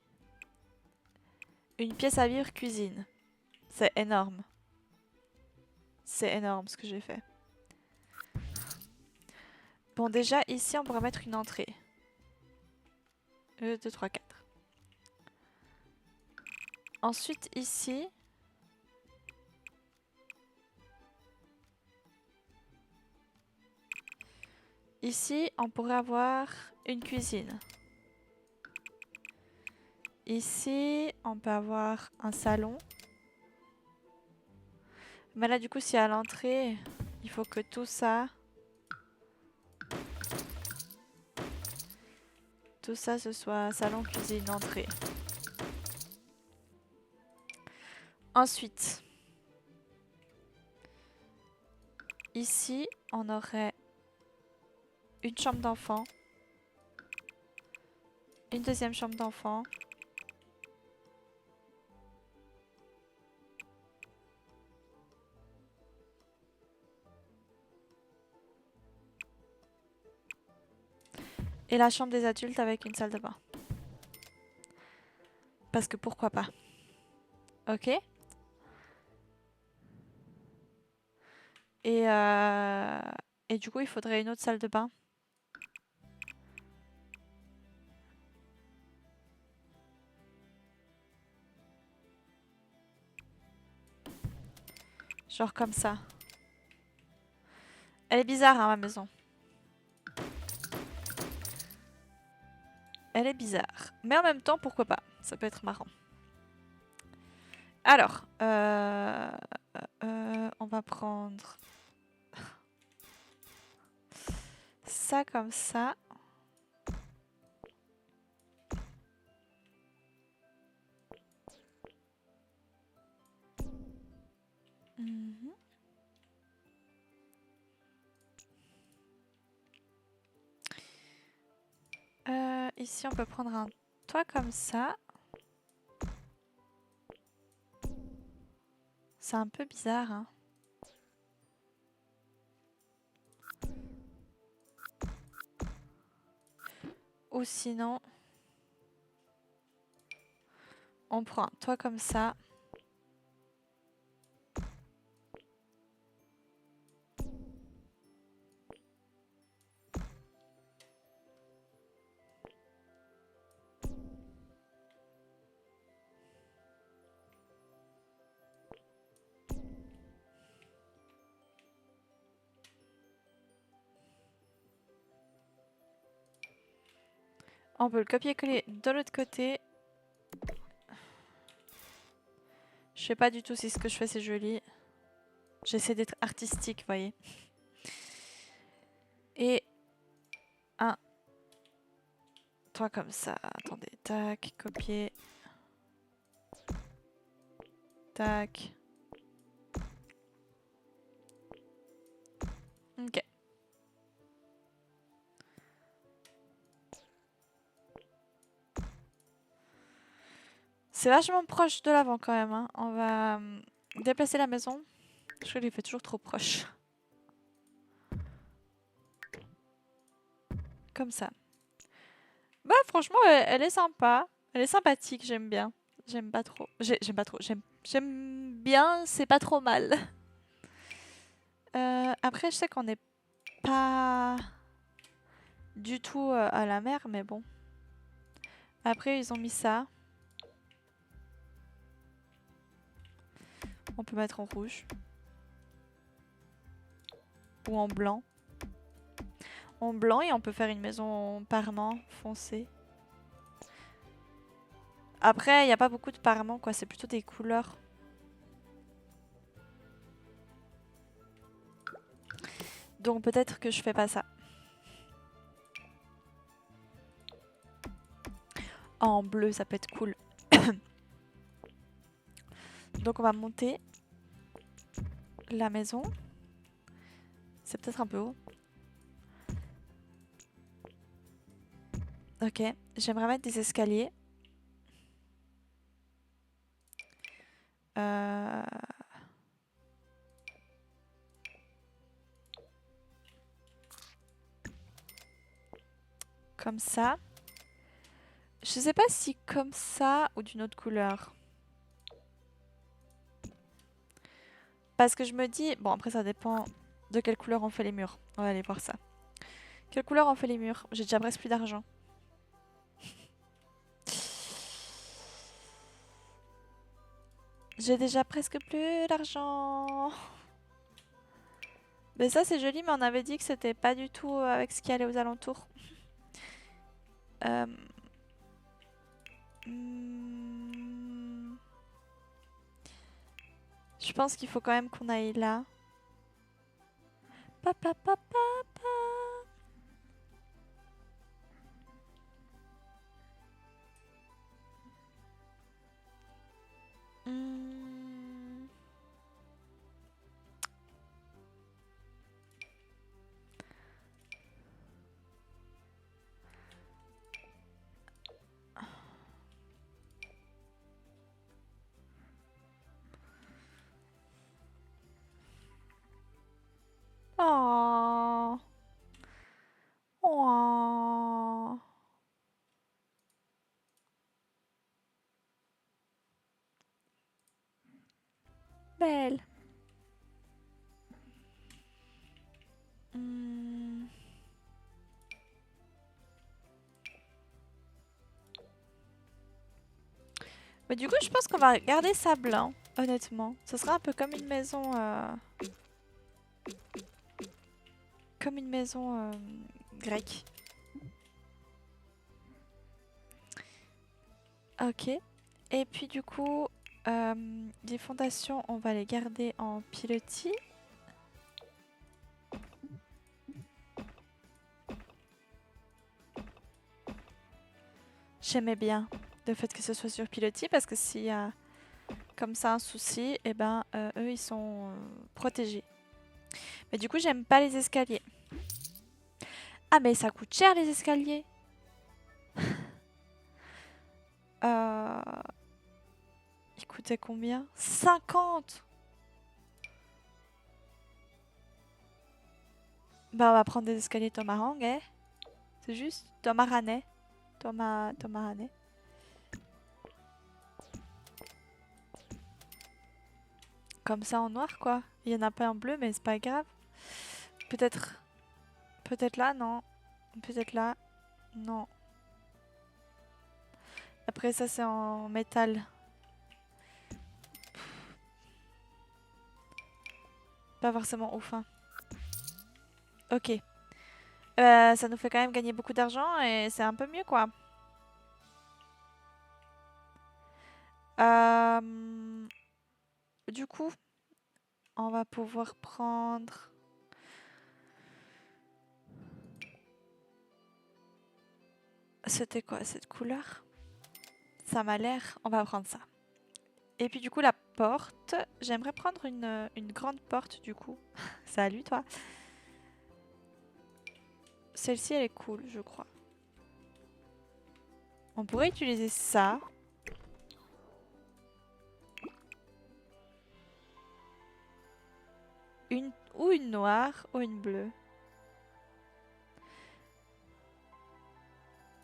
Une pièce à vivre cuisine. C'est énorme. C'est énorme ce que j'ai fait. Bon, déjà, ici, on pourrait mettre une entrée. 2, 3, 4. Ensuite, ici... Ici, on pourrait avoir une cuisine. Ici, on peut avoir un salon. Mais là, du coup, si à l'entrée, il faut que tout ça... Tout ça, ce soit salon, cuisine, entrée. Ensuite, ici, on aurait une chambre d'enfant, une deuxième chambre d'enfant, et la chambre des adultes avec une salle de bain. Parce que pourquoi pas. Ok. Et du coup, il faudrait une autre salle de bain. Genre comme ça. Elle est bizarre, hein, ma maison. Elle est bizarre. Mais en même temps, pourquoi pas. Ça peut être marrant. Alors, on va prendre ça comme ça. Mhm. Ici, on peut prendre un toit comme ça. C'est un peu bizarre, hein. Ou sinon, on prend un toit comme ça. On peut le copier-coller de l'autre côté. sais pas du tout si ce que je fais c'est joli. J'essaie d'être artistique, vous voyez. Et un. Toi comme ça. Attendez. Tac. Copier. Tac. Ok. C'est vachement proche de l'avant quand même. Hein. On va déplacer la maison. Je crois qu'il fait toujours trop proche. Comme ça. Bah franchement, elle est sympa. Elle est sympathique, j'aime bien. J'aime pas trop. J'aime pas trop. J'aime bien, c'est pas trop mal. Après, je sais qu'on n'est pas du tout à la mer, mais bon. Après, ils ont mis ça. On peut mettre en rouge. Ou en blanc. En blanc et on peut faire une maison parement foncé. Après, il n'y a pas beaucoup de parement, quoi. C'est plutôt des couleurs. Donc peut-être que je fais pas ça. En bleu, ça peut être cool. Donc on va monter la maison. C'est peut-être un peu haut. Ok, j'aimerais mettre des escaliers. Comme ça. Je sais pas si comme ça ou d'une autre couleur. Parce que je me dis... Bon, après ça dépend de quelle couleur on fait les murs. On va aller voir ça. Quelle couleur on fait les murs? J'ai déjà presque plus d'argent. J'ai déjà presque plus d'argent. Mais ça c'est joli, mais on avait dit que c'était pas du tout avec ce qui allait aux alentours. Je pense qu'il faut quand même qu'on aille là. Papa, papa, papa. Oh. Oh. Belle. Mais du coup, je pense qu'on va garder ça blanc, honnêtement. Ce sera un peu comme une maison... Comme une maison grecque. Ok. Et puis du coup, les fondations, on va les garder en pilotis. J'aimais bien le fait que ce soit sur pilotis parce que s'il y a comme ça un souci, et ben eux ils sont protégés. Mais du coup, j'aime pas les escaliers. Ah mais ça coûte cher les escaliers. Il coûtait combien? 50. Bah on va prendre des escaliers Thomas Hang, eh. C'est juste Thomas Ranet. Thomas Ranet. Comme ça en noir quoi. Il y en a pas en bleu mais c'est pas grave. Peut-être... Peut-être là, non. Peut-être là, non. Après ça c'est en métal. Pas forcément ouf hein. Ok. Ça nous fait quand même gagner beaucoup d'argent et c'est un peu mieux quoi. du coup, on va pouvoir prendre... C'était quoi cette couleur? Ça m'a l'air... On va prendre ça. Et puis du coup, la porte... J'aimerais prendre une grande porte du coup. Salut toi. Celle-ci, elle est cool, je crois. On pourrait utiliser ça. Ou une noire ou une bleue.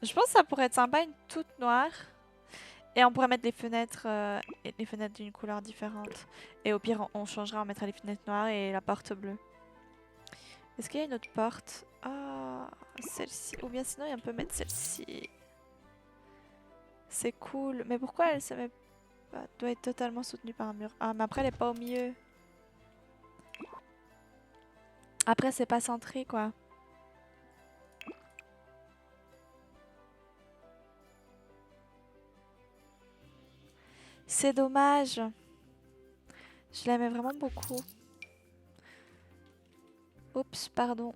Je pense que ça pourrait être sympa, une toute noire. Et on pourrait mettre les fenêtres d'une couleur différente. Et au pire, on changera, on mettra les fenêtres noires et la porte bleue. Est-ce qu'il y a une autre porte? Ah, celle-ci. Ou bien sinon, on peut mettre celle-ci. C'est cool. Mais pourquoi elle se met pas? Doit être totalement soutenue par un mur. Ah, mais après, elle est pas au milieu. Après, c'est pas centré, quoi. C'est dommage. Je l'aimais vraiment beaucoup. Oups, pardon.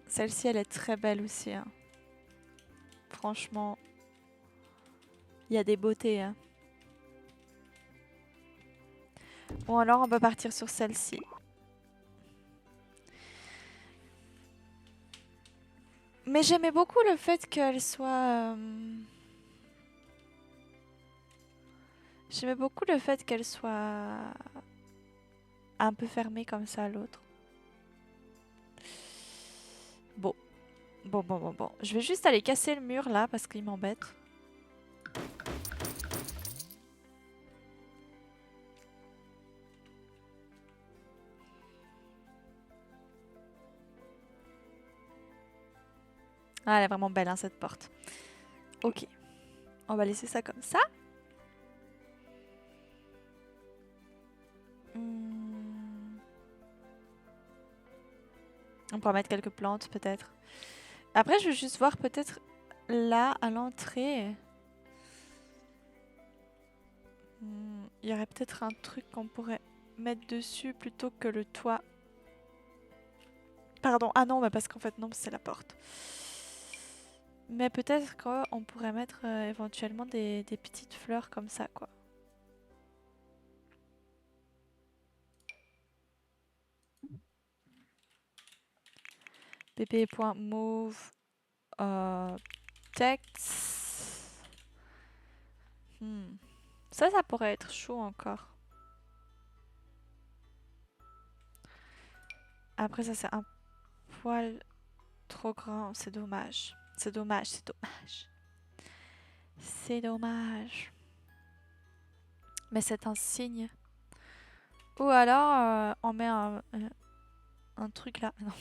Celle-ci, elle est très belle aussi, hein. Franchement, il y a des beautés, hein. Bon, alors on peut partir sur celle-ci. Mais j'aimais beaucoup le fait qu'elle soit... J'aimais beaucoup le fait qu'elle soit un peu fermée comme ça à l'autre. Bon. Bon. Je vais juste aller casser le mur là parce qu'il m'embête. Ah, elle est vraiment belle, hein, cette porte. Ok. On va laisser ça comme ça. On pourra mettre quelques plantes peut-être. Après, je veux juste voir peut-être là, à l'entrée. Il y aurait peut-être un truc qu'on pourrait mettre dessus plutôt que le toit. Pardon, ah non, bah parce qu'en fait non, c'est la porte. Mais peut-être qu'on pourrait mettre éventuellement des petites fleurs comme ça, quoi. pp.move text. Ça pourrait être chaud encore. Après, ça, c'est un poil trop grand. C'est dommage. C'est dommage. C'est dommage. Mais c'est un signe. Ou alors, on met un truc là. Non.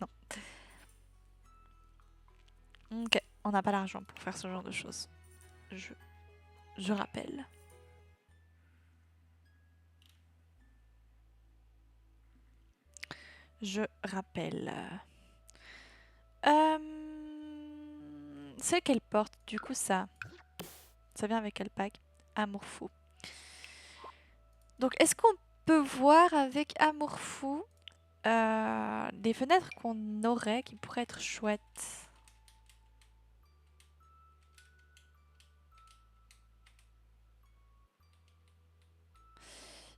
Non. Ok, on n'a pas l'argent pour faire ce genre de choses. Je rappelle. Je rappelle. C'est quelle porte du coup ça? Ça vient avec quel pack? Amour fou. Donc est-ce qu'on peut voir avec Amour fou des fenêtres qu'on aurait qui pourraient être chouettes?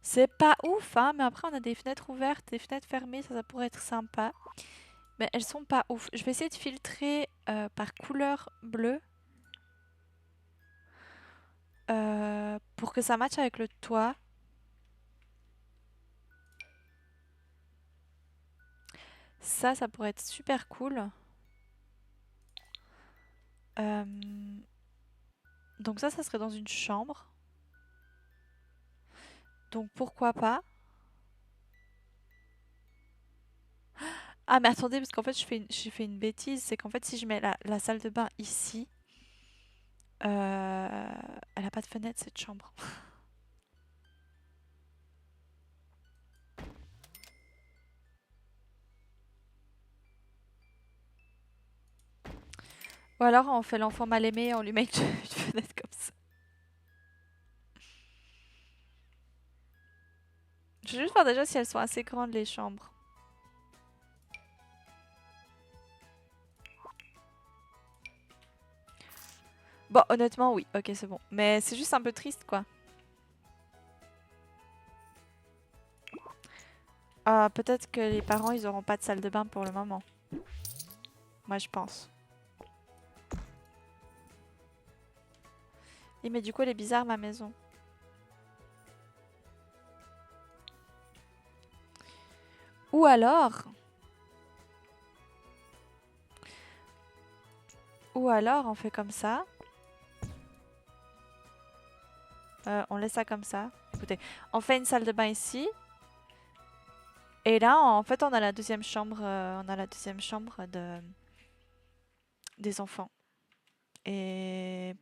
C'est pas ouf, hein, mais après on a des fenêtres ouvertes, des fenêtres fermées, ça pourrait être sympa. Mais elles sont pas ouf. Je vais essayer de filtrer par couleur bleue. Pour que ça matche avec le toit. Ça pourrait être super cool. Donc ça serait dans une chambre. Donc pourquoi pas. Ah mais attendez, parce qu'en fait j'ai fait une bêtise. C'est qu'en fait si je mets la salle de bain ici, elle a pas de fenêtre cette chambre. Ou alors on fait l'enfant mal aimé et on lui met une fenêtre comme ça. Je vais juste voir déjà si elles sont assez grandes les chambres. Bon, honnêtement, oui. Ok, c'est bon. Mais c'est juste un peu triste, quoi. Peut-être que les parents, ils auront pas de salle de bain pour le moment. Moi, je pense. Et mais du coup, elle est bizarre, ma maison. Ou alors... Ou alors, on fait comme ça. On laisse ça comme ça. Écoutez, on fait une salle de bain ici. Et là, en fait, on a la deuxième chambre, des enfants. Et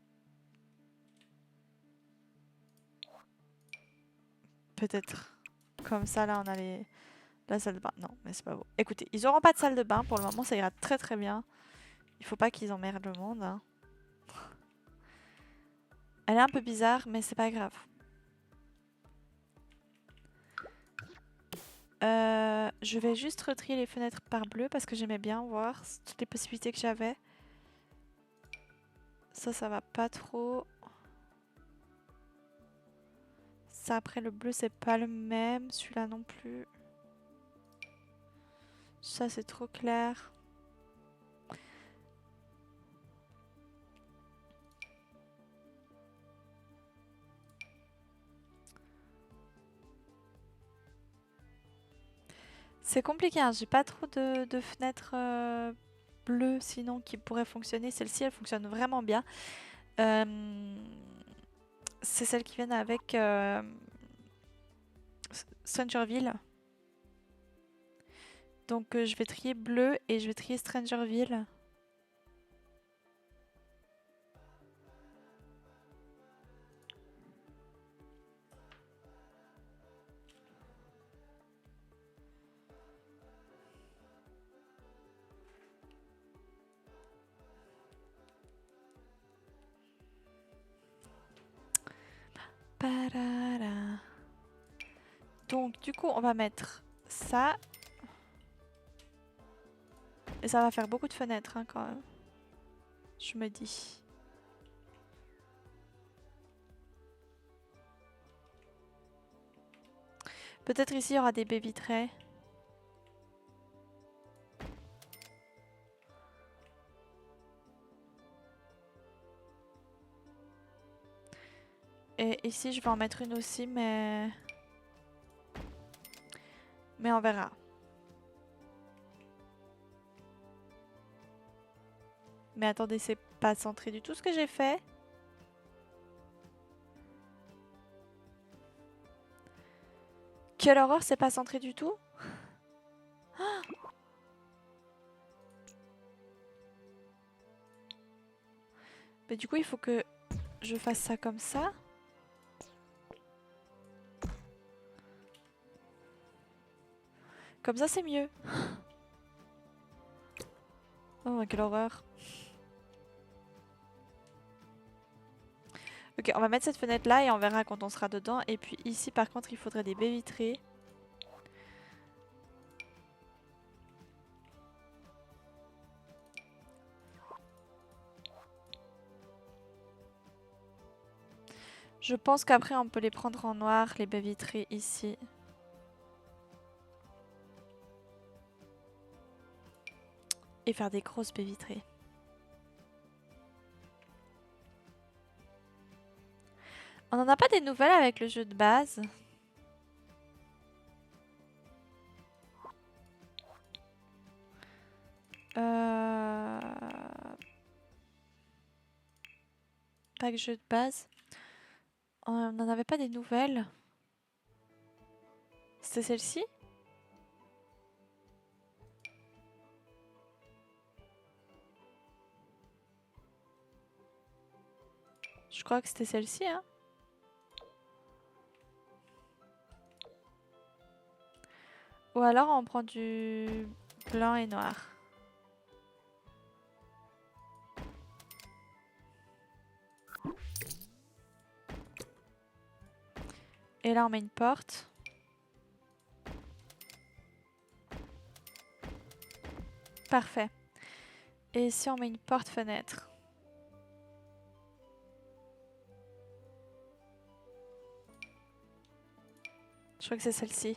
peut-être comme ça, là, on a la salle de bain. Non, mais c'est pas beau. Écoutez, ils auront pas de salle de bain. Pour le moment, ça ira très très bien. Il faut pas qu'ils emmerdent le monde, hein. Elle est un peu bizarre, mais c'est pas grave. Je vais juste retrier les fenêtres par bleu parce que j'aimais bien voir toutes les possibilités que j'avais. Ça va pas trop. Ça, après, le bleu, c'est pas le même. Celui-là non plus. Ça, c'est trop clair. C'est compliqué, hein. J'ai pas trop de fenêtres bleues sinon qui pourraient fonctionner. Celle-ci, elle fonctionne vraiment bien. C'est celles qui viennent avec Strangerville. Donc je vais trier bleu et je vais trier Strangerville. Parara. Donc du coup on va mettre ça. Et ça va faire beaucoup de fenêtres hein, quand même. Je me dis. Peut-être ici il y aura des baies vitrées. Et ici je vais en mettre une aussi mais on verra. Mais attendez, c'est pas centré du tout ce que j'ai fait. Quelle horreur, c'est pas centré du tout. Mais du coup, il faut que je fasse ça comme ça. Comme ça, c'est mieux. Oh, quelle horreur. Ok, on va mettre cette fenêtre là et on verra quand on sera dedans. Et puis ici, par contre, il faudrait des baies vitrées. Je pense qu'après, on peut les prendre en noir, les baies vitrées ici. Et faire des grosses baies vitrées. On n'en a pas des nouvelles avec le jeu de base? Pas que jeu de base. On n'en avait pas des nouvelles. C'était celle-ci? Je crois que c'était celle-ci, hein. Ou alors on prend du blanc et noir. Et là, on met une porte. Parfait. Et ici, on met une porte-fenêtre. Je crois que c'est celle-ci.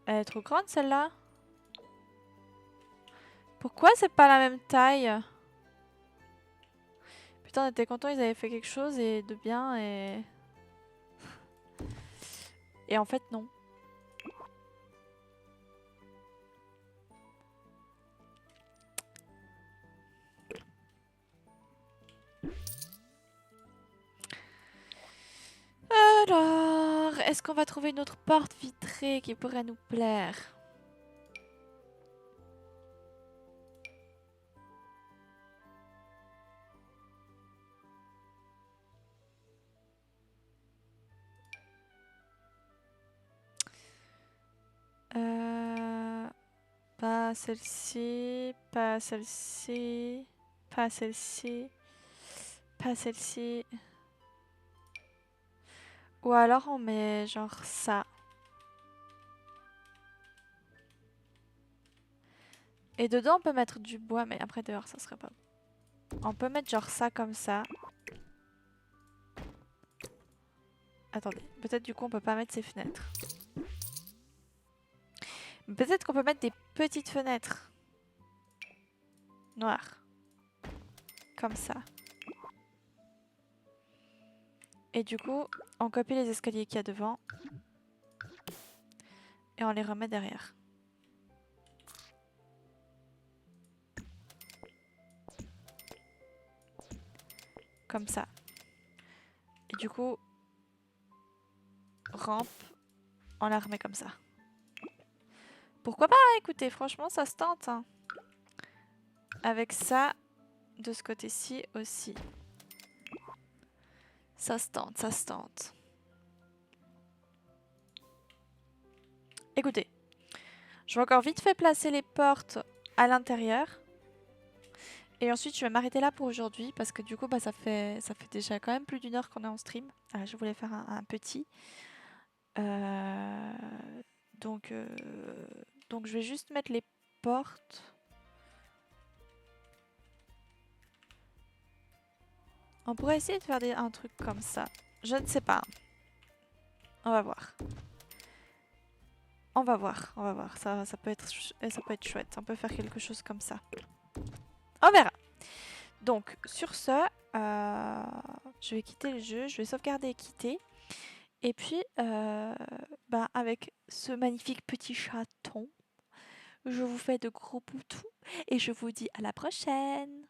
Elle est trop grande, celle-là. Pourquoi c'est pas la même taille? Putain, on était contents, ils avaient fait quelque chose et de bien et... Et en fait, non. Alors, est-ce qu'on va trouver une autre porte vitrée qui pourrait nous plaire? Pas celle-ci, pas celle-ci, pas celle-ci, pas celle-ci. Ou alors on met genre ça. Et dedans on peut mettre du bois, mais après dehors ça serait pas... On peut mettre genre ça comme ça. Attendez, peut-être du coup on peut pas mettre ces fenêtres. Peut-être qu'on peut mettre des petites fenêtres. Noires. Comme ça. Et du coup, on copie les escaliers qu'il y a devant. Et on les remet derrière. Comme ça. Et du coup, rampe, on la remet comme ça. Pourquoi pas, écoutez, franchement ça se tente. Hein. Avec ça, de ce côté-ci aussi. Ça se tente, ça se tente. Écoutez, je vais encore vite fait placer les portes à l'intérieur. Et ensuite, je vais m'arrêter là pour aujourd'hui parce que du coup, bah, ça fait déjà quand même plus d'une heure qu'on est en stream. Je voulais faire un petit. Euh, donc, je vais juste mettre les portes. On pourrait essayer de faire un truc comme ça. Je ne sais pas. On va voir. On va voir, on va voir. Ça peut être chouette. On peut faire quelque chose comme ça. On verra. Donc, sur ce, je vais quitter le jeu. Je vais sauvegarder et quitter. Et puis, avec ce magnifique petit chaton, je vous fais de gros boutous. Et je vous dis à la prochaine.